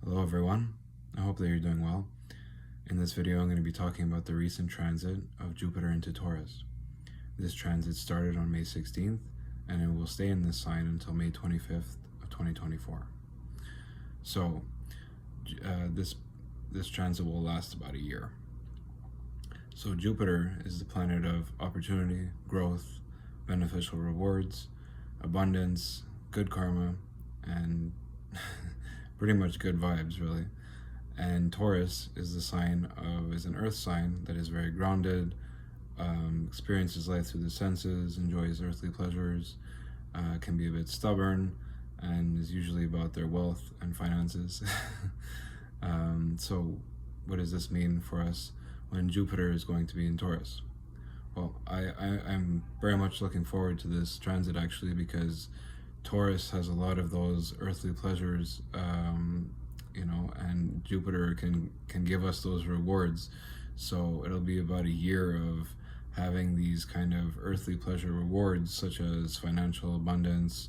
Hello everyone, I hope that you're doing well. In this video I'm going to be talking about the recent transit of Jupiter into Taurus. This transit started on May 16th and it will stay in this sign until May 25th of 2024. So this transit will last about a year. So Jupiter is the planet of opportunity, growth, beneficial rewards, abundance, good karma, and pretty much good vibes, really. And Taurus is an earth sign that is very grounded, experiences life through the senses, enjoys earthly pleasures, can be a bit stubborn, and is usually about their wealth and finances. So what does this mean for us when Jupiter is going to be in Taurus? Well, I'm very much looking forward to this transit, actually, because Taurus has a lot of those earthly pleasures, and Jupiter can give us those rewards. So it'll be about a year of having these kind of earthly pleasure rewards, such as financial abundance,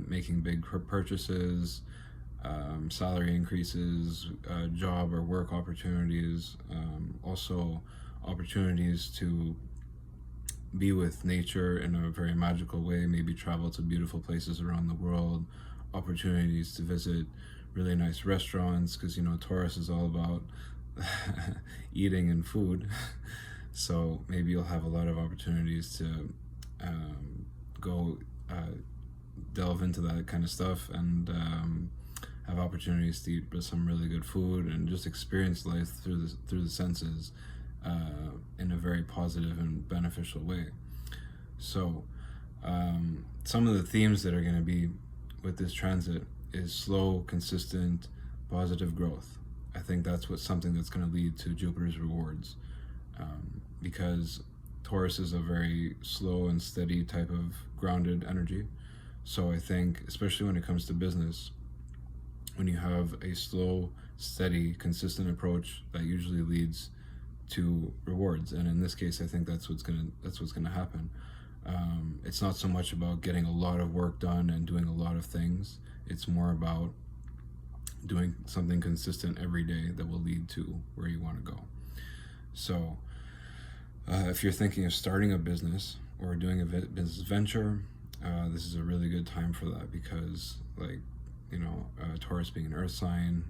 making big purchases, salary increases, job or work opportunities, also opportunities to be with nature in a very magical way, maybe travel to beautiful places around the world, opportunities to visit really nice restaurants, because Taurus is all about eating and food. So maybe you'll have a lot of opportunities to go delve into that kind of stuff and have opportunities to eat some really good food and just experience life through the senses in a very positive and beneficial way. So some of the themes that are going to be with this transit is slow, consistent, positive growth. I think that's something that's going to lead to Jupiter's rewards, because Taurus is a very slow and steady type of grounded energy. So I think, especially when it comes to business, when you have a slow, steady, consistent approach, that usually leads to rewards. And in this case, I think that's what's gonna happen. It's not so much about getting a lot of work done and doing a lot of things. It's more about doing something consistent every day that will lead to where you want to go. So if you're thinking of starting a business or doing a business venture, this is a really good time for that, because Taurus being an earth sign,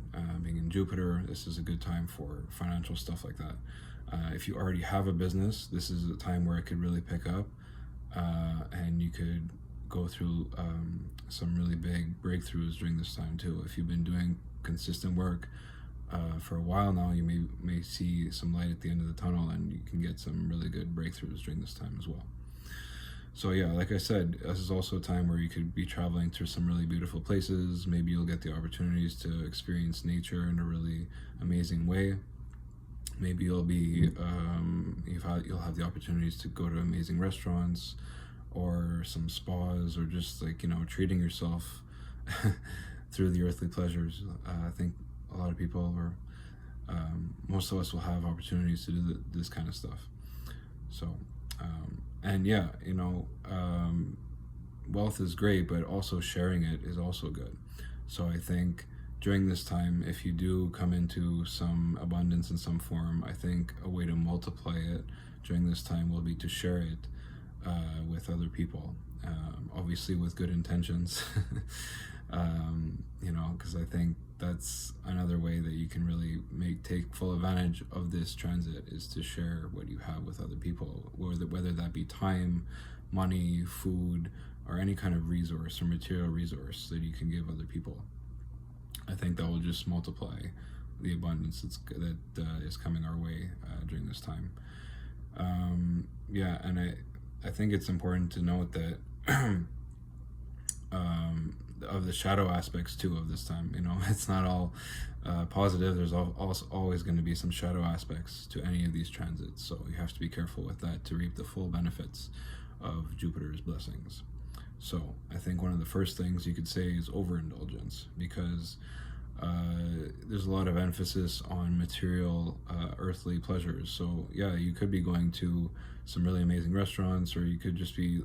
being in Jupiter, this is a good time for financial stuff like that. If you already have a business, this is a time where it could really pick up, and you could go through some really big breakthroughs during this time too. If you've been doing consistent work for a while now, you may see some light at the end of the tunnel, and you can get some really good breakthroughs during this time as well. So yeah, like I said, this is also a time where you could be traveling to some really beautiful places. Maybe you'll get the opportunities to experience nature in a really amazing way. Maybe you'll have the opportunities to go to amazing restaurants or some spas, or just treating yourself through the earthly pleasures. I think a lot of people, or most of us, will have opportunities to do this kind of stuff. So wealth is great, but also sharing it is also good. So I think during this time, if you do come into some abundance in some form, I think a way to multiply it during this time will be to share it with other people, obviously with good intentions. Because I think that's another way that you can really take full advantage of this transit, is to share what you have with other people, whether that be time, money, food, or any kind of resource or material resource that you can give other people. I think that will just multiply the abundance that is coming our way during this time. And I think it's important to note that of the shadow aspects too of this time. It's not all positive. There's also always going to be some shadow aspects to any of these transits, so you have to be careful with that to reap the full benefits of Jupiter's blessings. So I think one of the first things you could say is overindulgence, because there's a lot of emphasis on material, earthly pleasures. So yeah, you could be going to some really amazing restaurants, or you could just be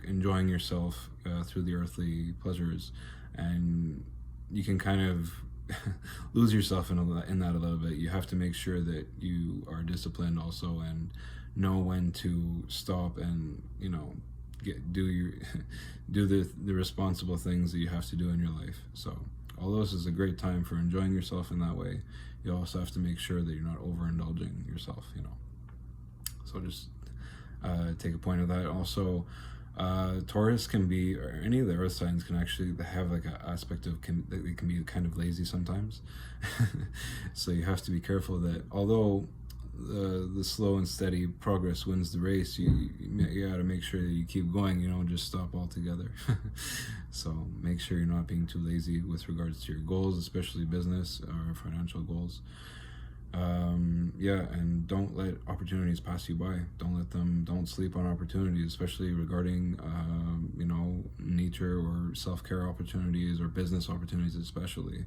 enjoying yourself through the earthly pleasures, and you can kind of lose yourself in that a little bit. You have to make sure that you are disciplined also, and know when to stop and, you know, do the responsible things that you have to do in your life. So although this is a great time for enjoying yourself in that way, you also have to make sure that you're not overindulging yourself, you know. So just take a point of that. Also, Taurus can be, or any of the earth signs can actually have like an aspect of that they can be kind of lazy sometimes. So you have to be careful that although the slow and steady progress wins the race, you got to make sure that you keep going. You don't just stop altogether. So make sure you're not being too lazy with regards to your goals, especially business or financial goals. Yeah, and don't let opportunities pass you by. Don't sleep on opportunities, especially regarding you know, nature or self-care opportunities or business opportunities especially.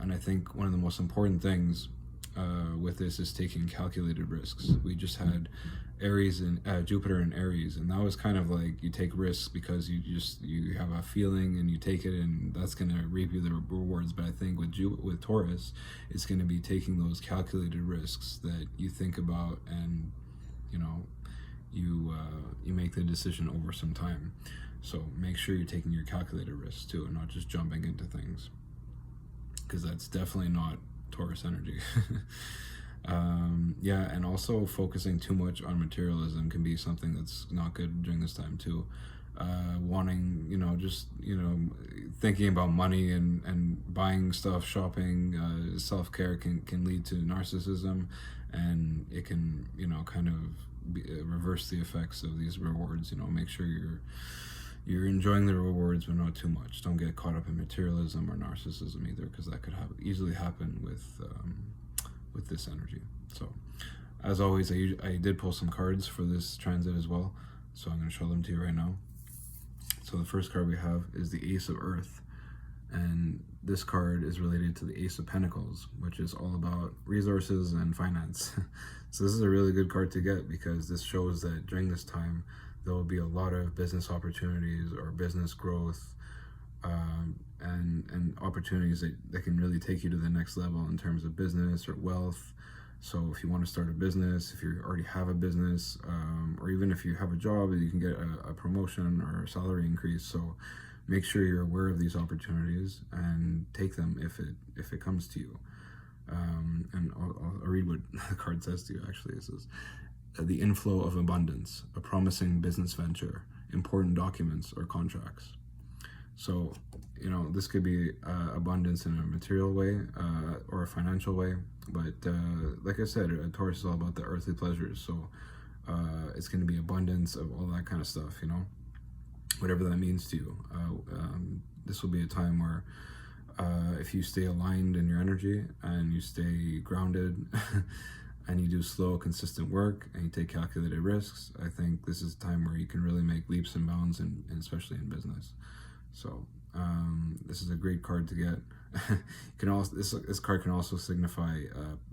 And I think one of the most important things with this is taking calculated risks. We just had Aries and Jupiter in Aries, and that was kind of like you take risks because you have a feeling and you take it, and that's going to reap you the rewards. But I think with Taurus, it's going to be taking those calculated risks that you think about, and you know, you make the decision over some time. So make sure you're taking your calculated risks too, and not just jumping into things, because that's definitely not Taurus energy. Yeah, and also focusing too much on materialism can be something that's not good during this time too. Wanting, you know, just, you know, thinking about money and buying stuff, shopping, self-care can lead to narcissism, and it can, you know, kind of reverse the effects of these rewards. You know, make sure you're enjoying the rewards, but not too much. Don't get caught up in materialism or narcissism either, because that could easily happen with this energy. So, as always, I did pull some cards for this transit as well, so I'm going to show them to you right now. So the first card we have is the Ace of Earth, and this card is related to the Ace of Pentacles, which is all about resources and finance. So this is a really good card to get, because this shows that during this time there will be a lot of business opportunities or business growth, and opportunities that can really take you to the next level in terms of business or wealth. So if you want to start a business, if you already have a business, or even if you have a job, you can get a promotion or a salary increase. So make sure you're aware of these opportunities and take them if it comes to you. And I'll read what the card says to you. Actually, it says, the inflow of abundance, a promising business venture, important documents or contracts. So, you know, this could be abundance in a material way or a financial way. But like I said, Taurus is all about the earthly pleasures. So it's going to be abundance of all that kind of stuff, you know, whatever that means to you. This will be a time where if you stay aligned in your energy and you stay grounded and you do slow, consistent work and you take calculated risks, I think this is a time where you can really make leaps and bounds, and especially in business. So this is a great card to get. Can also this card can also signify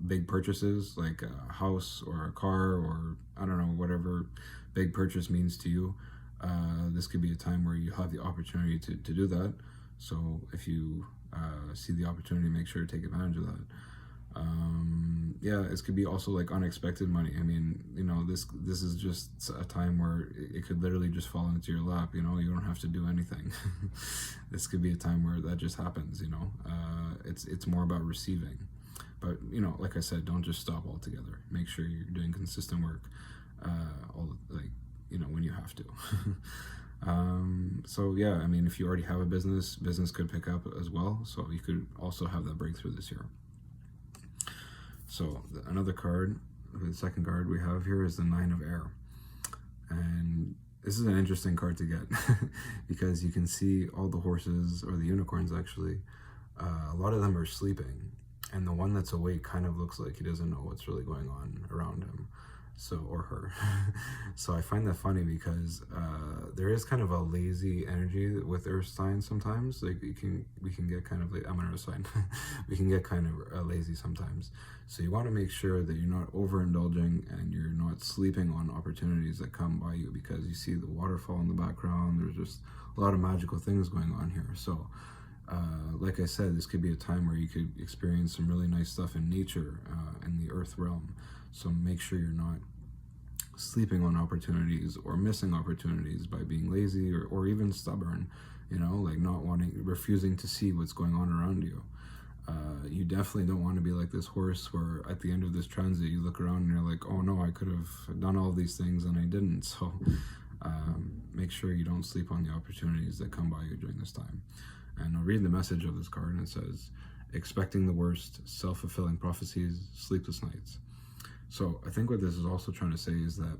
big purchases, like a house or a car, or I don't know, whatever big purchase means to you. This could be a time where you have the opportunity to do that. So if you see the opportunity, make sure to take advantage of that. Yeah, this could be also like unexpected money. I mean, you know, this is just a time where it could literally just fall into your lap. You know, you don't have to do anything. This could be a time where that just happens. You know, it's more about receiving. But you know, like I said, don't just stop altogether. Make sure you're doing consistent work, you know, when you have to. So yeah, I mean, if you already have a business could pick up as well. So you could also have that breakthrough this year. So another card, the second card we have here is the Nine of Air. And this is an interesting card to get because you can see all the horses, or the unicorns actually, a lot of them are sleeping. And the one that's awake kind of looks like he doesn't know what's really going on around him. So, or her. So I find that funny because there is kind of a lazy energy with earth signs sometimes. Like we can get kind of like, I'm an earth sign. We can get kind of lazy sometimes. So you want to make sure that you're not overindulging and you're not sleeping on opportunities that come by you, because you see the waterfall in the background. There's just a lot of magical things going on here. So Like I said, this could be a time where you could experience some really nice stuff in nature, in the earth realm. So make sure you're not sleeping on opportunities or missing opportunities by being lazy, or even stubborn, like not refusing to see what's going on around you. You definitely don't want to be like this horse where at the end of this transit you look around and you're like, oh no, I could have done all these things and I didn't. So make sure you don't sleep on the opportunities that come by you during this time. And I'll read the message of this card, and it says, expecting the worst, self-fulfilling prophecies, sleepless nights. So I think what this is also trying to say is that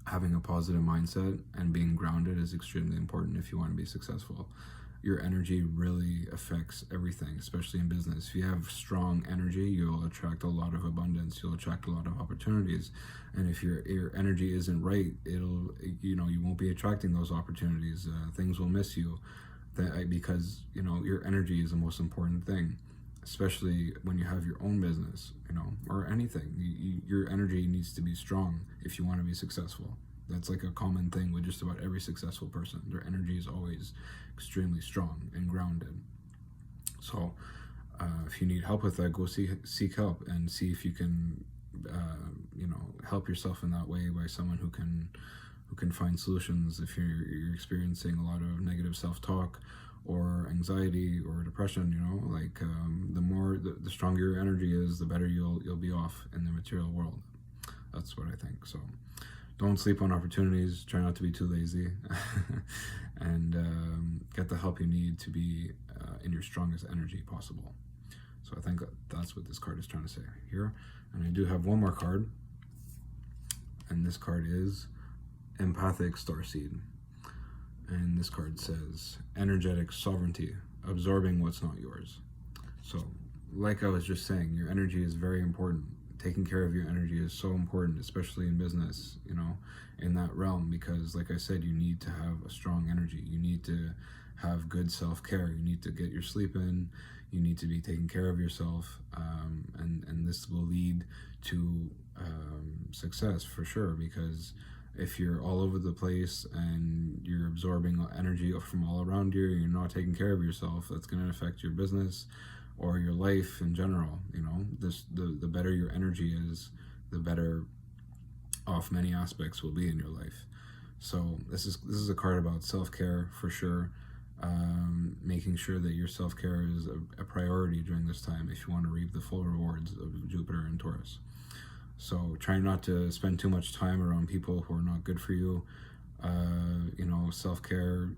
having a positive mindset and being grounded is extremely important if you want to be successful. Your energy really affects everything, especially in business. If you have strong energy, you'll attract a lot of abundance. You'll attract a lot of opportunities. And if your energy isn't right, you won't be attracting those opportunities. Things will miss you, because your energy is the most important thing, especially when you have your own business, or anything. Your energy needs to be strong if you want to be successful. That's like a common thing with just about every successful person. Their energy is always extremely strong and grounded. So if you need help with that, go seek help and see if you can help yourself in that way by someone who can find solutions. If you're experiencing a lot of negative self-talk or anxiety or depression, the stronger your energy is, the better you'll be off in the material world. That's what I think. So don't sleep on opportunities. Try not to be too lazy, and get the help you need to be in your strongest energy possible. So I think that's what this card is trying to say here. And I do have one more card, and this card is Empathic Starseed. And this card says, energetic sovereignty, absorbing what's not yours. So, like I was just saying, your energy is very important. Taking care of your energy is so important, especially in business, in that realm, because like I said, you need to have a strong energy. You need to have good self-care. You need to get your sleep in. You need to be taking care of yourself. And this will lead to success for sure, because if you're all over the place and you're absorbing energy from all around you, you're not taking care of yourself, that's going to affect your business or your life in general. The better your energy is, the better off many aspects will be in your life. So this is a card about self-care for sure. Making sure that your self-care is a priority during this time if you want to reap the full rewards of Jupiter and Taurus. So try not to spend too much time around people who are not good for you. Self-care,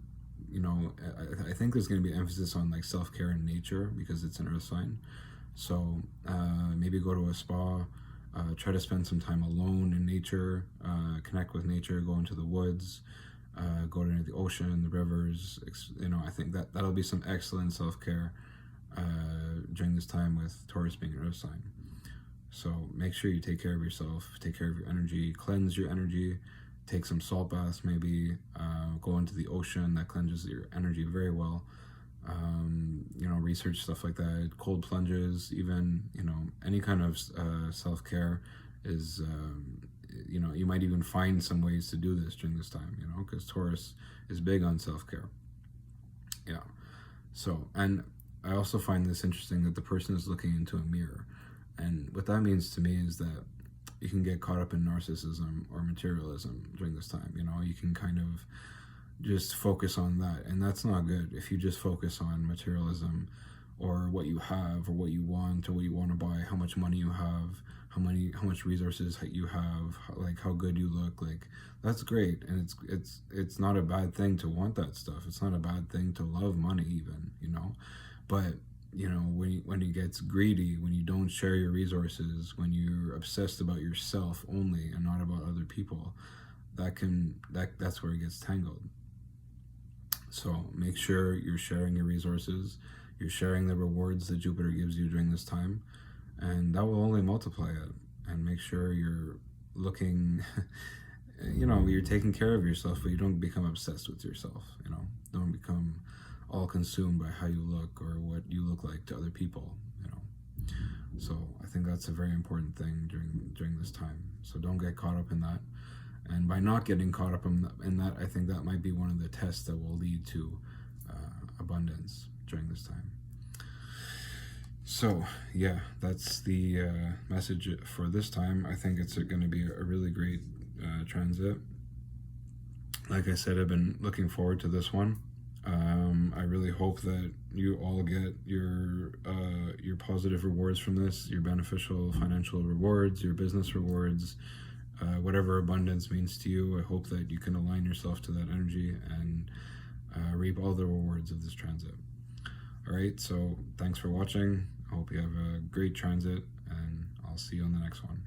I think there's going to be emphasis on like self-care in nature because it's an earth sign. So maybe go to a spa, try to spend some time alone in nature, connect with nature, go into the woods, go to the ocean, the rivers. I think that'll be some excellent self-care during this time with Taurus being an earth sign. So make sure you take care of yourself, take care of your energy, cleanse your energy, take some salt baths maybe, go into the ocean, that cleanses your energy very well. Research stuff like that, cold plunges, even, any kind of self-care is, you might even find some ways to do this during this time, because Taurus is big on self-care. Yeah. So, and I also find this interesting that the person is looking into a mirror. And what that means to me is that you can get caught up in narcissism or materialism during this time. You can kind of just focus on that, and that's not good. If you just focus on materialism or what you have or what you want or what you want to buy, how much money you have, how much resources you have, like how good you look, like that's great, and it's not a bad thing to want that stuff. It's not a bad thing to love money even, but when it gets greedy, when you don't share your resources, when you're obsessed about yourself only and not about other people, that's where it gets tangled. So make sure you're sharing your resources, you're sharing the rewards that Jupiter gives you during this time, and that will only multiply it. And make sure you're looking, you're taking care of yourself, but you don't become obsessed with yourself, don't become all consumed by how you look or what you look like to other people, So I think that's a very important thing during this time. So don't get caught up in that. And by not getting caught up in that, I think that might be one of the tests that will lead to abundance during this time. So yeah, that's the message for this time. I think it's going to be a really great transit. Like I said, I've been looking forward to this one. I really hope that you all get your positive rewards from this, your beneficial financial rewards, your business rewards, whatever abundance means to you. I hope that you can align yourself to that energy and reap all the rewards of this transit. All right, so thanks for watching. I hope you have a great transit, and I'll see you on the next one.